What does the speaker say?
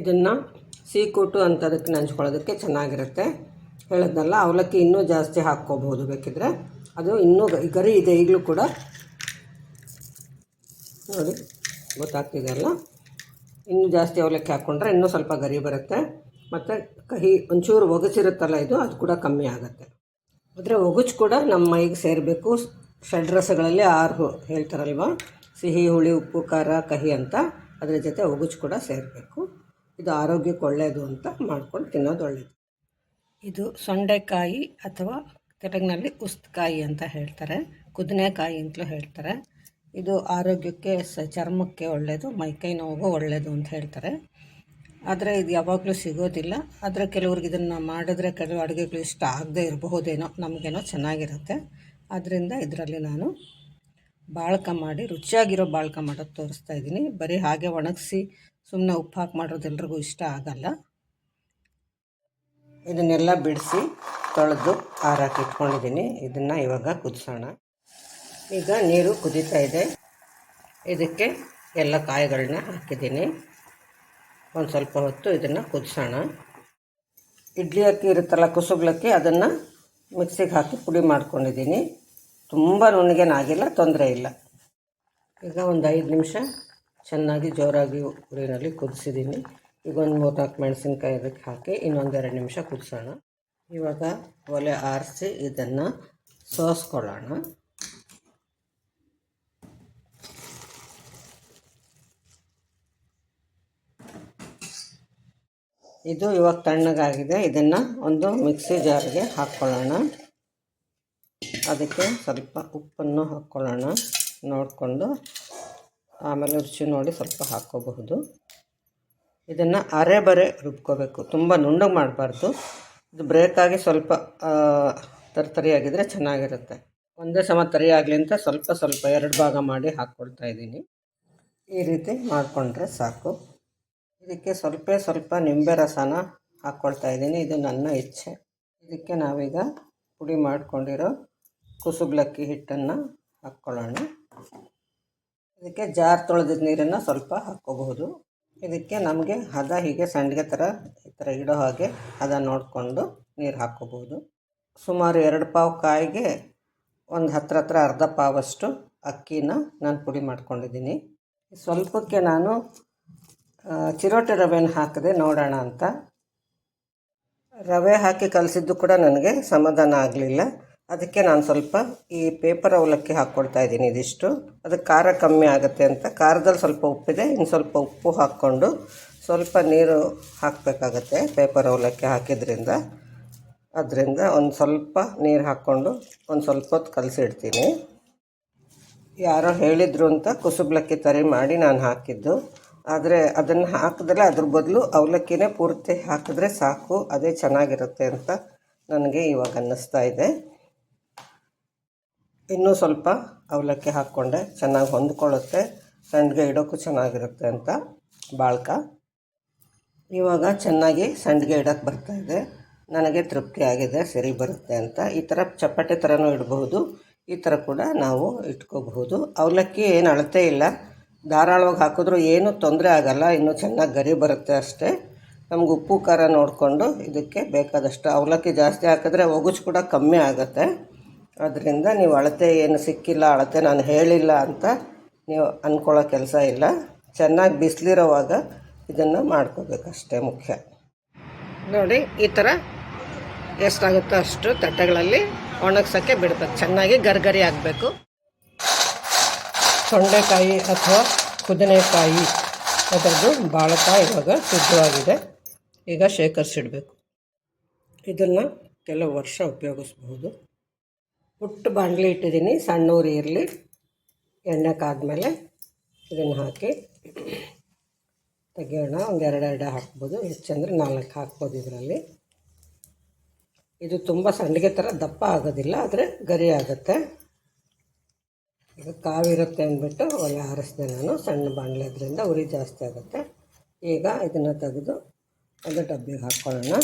ಇದನ್ನು ಸೀಕೂಟು ಅಂತ ಅದಕ್ಕೆ ನಂಚ್ಕೊಳ್ಳೋದಕ್ಕೆ ಚೆನ್ನಾಗಿರುತ್ತೆ. ಹೇಳಿದ್ನಲ್ಲ, ಅವಲಕ್ಕಿ ಇನ್ನೂ ಜಾಸ್ತಿ ಹಾಕ್ಕೋಬಹುದು ಬೇಕಿದ್ರೆ. ಅದು ಇನ್ನೂ ಗರಿ ಇದೆ ಈಗಲೂ ಕೂಡ. ನೋಡಿ ಗೊತ್ತಾಗ್ತಿದೆ ಅಲ್ಲ, ಇನ್ನೂ ಜಾಸ್ತಿ ಅವಲಕ್ಕಿ ಹಾಕ್ಕೊಂಡ್ರೆ ಇನ್ನೂ ಸ್ವಲ್ಪ ಗರಿ ಬರುತ್ತೆ. ಮತ್ತು ಕಹಿ ಒಂಚೂರು ಒಗಚಿರುತ್ತಲ್ಲ ಇದು, ಅದು ಕೂಡ ಕಮ್ಮಿ ಆಗುತ್ತೆ. ಆದರೆ ಒಗಚು ಕೂಡ ನಮ್ಮ ಮೈಗೆ ಸೇರಬೇಕು. ಷಡ್ರಸಗಳಲ್ಲಿ 6 ಹೇಳ್ತಾರಲ್ವ, ಸಿಹಿ, ಹುಳಿ, ಉಪ್ಪು, ಖಾರ, ಕಹಿ ಅಂತ. ಅದರ ಜೊತೆ ಒಗಚು ಕೂಡ ಸೇರಬೇಕು. ಇದು ಆರೋಗ್ಯಕ್ಕೆ ಒಳ್ಳೆಯದು ಅಂತ ಮಾಡ್ಕೊಂಡು ತಿನ್ನೋದು ಒಳ್ಳೆಯದು. ಇದು ಸೊಂಡೆಕಾಯಿ ಅಥವಾ ತೆಲುಗಿನಲ್ಲಿ ಉಸ್ತಕಾಯಿ ಅಂತ ಹೇಳ್ತಾರೆ, ಕುದನೆಕಾಯಿ ಅಂತಲೂ ಹೇಳ್ತಾರೆ. ಇದು ಆರೋಗ್ಯಕ್ಕೆ ಚರ್ಮಕ್ಕೆ ಒಳ್ಳೆಯದು, ಮೈಕೈ ನೋವು ಒಳ್ಳೆಯದು ಅಂತ ಹೇಳ್ತಾರೆ. ಆದರೆ ಇದು ಯಾವಾಗಲೂ ಸಿಗೋದಿಲ್ಲ. ಆದರೆ ಕೆಲವ್ರಿಗೆ ಇದನ್ನು ಮಾಡಿದ್ರೆ ಕೆಲವು ಅಡುಗೆಗಳು ಇಷ್ಟ ಆಗದೆ ಇರಬಹುದೇನೋ, ನಮಗೇನೋ ಚೆನ್ನಾಗಿರುತ್ತೆ. ಆದ್ದರಿಂದ ಇದರಲ್ಲಿ ನಾನು ಬಾಳ್ಕ ಮಾಡಿ, ರುಚಿಯಾಗಿರೋ ಬಾಳ್ಕ ಮಾಡೋದು ತೋರಿಸ್ತಾ ಇದ್ದೀನಿ. ಬರೀ ಹಾಗೆ ಒಣಗಿಸಿ ಸುಮ್ಮನೆ ಉಪ್ಪು ಹಾಕಿ ಮಾಡೋದು ಎಲ್ರಿಗೂ ಇಷ್ಟ ಆಗಲ್ಲ. ಇದನ್ನೆಲ್ಲ ಬಿಡಿಸಿ ತೊಳೆದು ಆರಾಕಿ ಇಟ್ಕೊಂಡಿದ್ದೀನಿ. ಇದನ್ನು ಇವಾಗ ಕುದಿಸೋಣ. ಈಗ ನೀರು ಕುದೀತಾ ಇದೆ. ಇದಕ್ಕೆ ಎಲ್ಲ ಕಾಯಿಗಳನ್ನ ಹಾಕಿದ್ದೀನಿ. ಒಂದು ಸ್ವಲ್ಪ ಹೊತ್ತು ಇದನ್ನು ಕುದಿಸೋಣ. ಇಡ್ಲಿ ಅಕ್ಕಿ ಇರುತ್ತಲ್ಲ, ಕುಸುಬ್ಲಕ್ಕಿ, ಅದನ್ನು ಮಿಕ್ಸಿಗೆ ಹಾಕಿ ಪುಡಿ ಮಾಡ್ಕೊಂಡಿದ್ದೀನಿ. ತುಂಬ ನುಣ್ಣಗೇನಾಗಿಲ್ಲ, ತೊಂದರೆ ಇಲ್ಲ. ಈಗ ಒಂದು 5 ನಿಮಿಷ ಚೆನ್ನಾಗಿ ಜೋರಾಗಿ ಉರಿನಲ್ಲಿ ಕುದಿಸಿದ್ದೀನಿ. ಈಗ ಒಂದು 3-4 ಮೆಣಸಿನ್ಕಾಯಿ ಅದಕ್ಕೆ ಹಾಕಿ ಇನ್ನೊಂದು 2 ನಿಮಿಷ ಕುದಿಸೋಣ. ಇವಾಗ ಒಲೆ ಆರಿಸಿ ಇದನ್ನು ಸೋಸ್ಕೊಳ್ಳೋಣ. ಇದು ಇವಾಗ ತಣ್ಣಗಾಗಿದೆ. ಇದನ್ನು ಒಂದು ಮಿಕ್ಸಿ ಜಾರ್ಗೆ ಹಾಕ್ಕೊಳ್ಳೋಣ. ಅದಕ್ಕೆ ಸ್ವಲ್ಪ ಉಪ್ಪನ್ನು ಹಾಕ್ಕೊಳ್ಳೋಣ ನೋಡಿಕೊಂಡು. ಆಮೇಲೆ ರುಚಿ ನೋಡಿ ಸ್ವಲ್ಪ ಹಾಕ್ಕೋಬಹುದು. ಇದನ್ನು ಅರೆ ಬರೆ ರುಬ್ಕೋಬೇಕು, ತುಂಬ ನುಣ್ಣಗೆ ಮಾಡಬಾರ್ದು. ಇದು ಬ್ರೇಕಾಗಿ ಸ್ವಲ್ಪ ತರಿಯಾಗಿದ್ದರೆ ಚೆನ್ನಾಗಿರುತ್ತೆ. ಒಂದೇ ಸಮ ತರಿ ಆಗಲಿ ಅಂತ ಸ್ವಲ್ಪ 2 ಭಾಗ ಮಾಡಿ ಹಾಕ್ಕೊಳ್ತಾ ಇದ್ದೀನಿ. ಈ ರೀತಿ ಮಾಡಿಕೊಂಡ್ರೆ ಸಾಕು. ಇದಕ್ಕೆ ಸ್ವಲ್ಪ ನಿಂಬೆ ರಸನ ಹಾಕ್ಕೊಳ್ತಾ ಇದ್ದೀನಿ. ಇದು ನನ್ನ ಇಚ್ಛೆ. ಇದಕ್ಕೆ ನಾವೀಗ ಪುಡಿ ಮಾಡ್ಕೊಂಡಿರೋ ಕುಸುಬ್ಲಕ್ಕಿ ಹಿಟ್ಟನ್ನು ಹಾಕ್ಕೊಳ್ಳೋಣ. ಇದಕ್ಕೆ ಜಾರ್ ತೊಳೆದಿದ್ದ ನೀರನ್ನು ಸ್ವಲ್ಪ ಹಾಕ್ಕೋಬಹುದು. ಇದಕ್ಕೆ ನಮಗೆ ಹದ ಹೀಗೆ ಸಂಡಿಗೆ ಥರ ಈ ಥರ ಇಡೋ ಹಾಗೆ ಹದ ನೋಡಿಕೊಂಡು ನೀರು ಹಾಕ್ಕೋಬಹುದು. ಸುಮಾರು 2 ಪಾವು ಕಾಯಿಗೆ ಒಂದು ಹತ್ರ ಅರ್ಧ ಪಾವಷ್ಟು ಅಕ್ಕಿನ ನಾನು ಪುಡಿ ಮಾಡ್ಕೊಂಡಿದ್ದೀನಿ. ಸ್ವಲ್ಪಕ್ಕೆ ನಾನು ಚಿರೋಟಿ ರವೆನ ಹಾಕಿದೆ ನೋಡೋಣ ಅಂತ. ರವೆ ಹಾಕಿ ಕಲಸಿದ್ದು ಕೂಡ ನನಗೆ ಸಮಾಧಾನ ಆಗಲಿಲ್ಲ. ಅದಕ್ಕೆ ನಾನು ಸ್ವಲ್ಪ ಈ ಪೇಪರ್ ಅವಲಕ್ಕಿ ಹಾಕ್ಕೊಳ್ತಾ ಇದ್ದೀನಿ. ಇದಿಷ್ಟು ಅದಕ್ಕೆ ಖಾರ ಕಮ್ಮಿ ಆಗುತ್ತೆ ಅಂತ. ಖಾರದಲ್ಲಿ ಸ್ವಲ್ಪ ಉಪ್ಪಿದೆ, ಇನ್ನು ಸ್ವಲ್ಪ ಉಪ್ಪು ಹಾಕ್ಕೊಂಡು ಸ್ವಲ್ಪ ನೀರು ಹಾಕಬೇಕಾಗತ್ತೆ ಪೇಪರ್ ಅವಲಕ್ಕಿ ಹಾಕಿದ್ರಿಂದ. ಅದರಿಂದ ಒಂದು ಸ್ವಲ್ಪ ನೀರು ಹಾಕ್ಕೊಂಡು ಒಂದು ಸ್ವಲ್ಪ ಹೊತ್ತು ಕಲಸಿಡ್ತೀನಿ. ಯಾರೋ ಹೇಳಿದರು ಅಂತ ಕುಸುಬ್ಲಕ್ಕಿ ತರಿ ಮಾಡಿ ನಾನು ಹಾಕಿದ್ದು. ಆದರೆ ಅದನ್ನು ಹಾಕಿದ್ರೆ ಅದ್ರ ಬದಲು ಅವಲಕ್ಕಿನೇ ಪೂರ್ತಿ ಹಾಕಿದ್ರೆ ಸಾಕು, ಅದೇ ಚೆನ್ನಾಗಿರುತ್ತೆ ಅಂತ ನನಗೆ ಇವಾಗ ಅನ್ನಿಸ್ತಾ ಇದೆ. ಇನ್ನೂ ಸ್ವಲ್ಪ ಅವಲಕ್ಕಿ ಹಾಕ್ಕೊಂಡೆ ಚೆನ್ನಾಗಿ ಹೊಂದ್ಕೊಳ್ಳುತ್ತೆ, ಸಂಡಿಗೆ ಇಡೋಕ್ಕೂ ಚೆನ್ನಾಗಿರುತ್ತೆ ಅಂತ ಬಾಳ್ಕ. ಇವಾಗ ಚೆನ್ನಾಗಿ ಸಂಡಿಗೆ ಇಡೋಕ್ಕೆ ಬರ್ತಾಯಿದೆ. ನನಗೆ ತೃಪ್ತಿ ಆಗಿದೆ, ಸರಿ ಬರುತ್ತೆ ಅಂತ. ಈ ಥರ ಚಪಾತಿ ಥರನೂ ಇಡಬಹುದು, ಈ ಥರ ಕೂಡ ನಾವು ಇಟ್ಕೋಬಹುದು. ಅವಲಕ್ಕಿ ಏನು ಅಳತೆ ಇಲ್ಲ, ಧಾರಾಳವಾಗಿ ಹಾಕಿದ್ರೂ ಏನೂ ತೊಂದರೆ ಆಗಲ್ಲ, ಇನ್ನೂ ಚೆನ್ನಾಗಿ ಗರಿ ಬರುತ್ತೆ ಅಷ್ಟೇ. ನಮ್ಗೆ ಉಪ್ಪು ಖಾರ ನೋಡಿಕೊಂಡು ಇದಕ್ಕೆ ಬೇಕಾದಷ್ಟು. ಅವಲಕ್ಕಿ ಜಾಸ್ತಿ ಹಾಕಿದ್ರೆ ಒಗುಚು ಕೂಡ ಕಮ್ಮಿ ಆಗುತ್ತೆ. ಅದರಿಂದ ನೀವು ಅಳತೆ ಏನು ಸಿಕ್ಕಿಲ್ಲ, ಅಳತೆ ನಾನು ಹೇಳಿಲ್ಲ ಅಂತ ನೀವು ಅಂದ್ಕೊಳ್ಳೋ ಕೆಲಸ ಇಲ್ಲ. ಚೆನ್ನಾಗಿ ಬಿಸಿಲಿರೋವಾಗ ಇದನ್ನು ಮಾಡ್ಕೋಬೇಕಷ್ಟೇ ಮುಖ್ಯ. ನೋಡಿ, ಈ ಥರ ಎಷ್ಟಾಗುತ್ತೋ ಅಷ್ಟು ತಟ್ಟೆಗಳಲ್ಲಿ ಒಣಗ್ಸೋಕ್ಕೆ ಬಿಡಬೇಕು. ಚೆನ್ನಾಗಿ ಗರ್ಗರಿ ಆಗಬೇಕು. ಸೊಂಡೆಕಾಯಿ ಅಥವಾ ಕುದನೆಕಾಯಿ ಅದರದ್ದು ಬಾಳಕ ಇವಾಗ ಸಿದ್ಧವಾಗಿದೆ. ಈಗ ಶೇಖರಿಸಿಡಬೇಕು. ಇದನ್ನು ಕೆಲವು ವರ್ಷ ಉಪಯೋಗಿಸ್ಬಹುದು. ಪುಟ್ಟ ಬಾಣಲಿ ಇಟ್ಟಿದ್ದೀನಿ, ಸಣ್ಣ ಉರಿ ಇರಲಿ. ಎಣ್ಣೆ ಕಾದ್ಮೇಲೆ ಇದನ್ನು ಹಾಕಿ ತೆಗೆಯೋಣ. ಒಂದು 2 ಹಾಕ್ಬೋದು, ಹೆಚ್ಚಂದರೆ 4 ಹಾಕ್ಬೋದು ಇದರಲ್ಲಿ. ಇದು ತುಂಬ ಸಂಡಿಗೆ ಥರ ದಪ್ಪ ಆಗೋದಿಲ್ಲ, ಆದರೆ ಗರಿ ಆಗುತ್ತೆ. ಈಗ ಕಾವಿರುತ್ತೆ ಅಂದ್ಬಿಟ್ಟು ಒಲೆ ಆರಿಸಿದೆ ನಾನು. ಸಣ್ಣ ಬಾಣಲೆ ಅದರಿಂದ ಉರಿ ಜಾಸ್ತಿ ಆಗುತ್ತೆ. ಈಗ ಇದನ್ನು ತೆಗೆದು ಒಂದು ಡಬ್ಬಿಗೆ ಹಾಕ್ಕೊಳ್ಳೋಣ.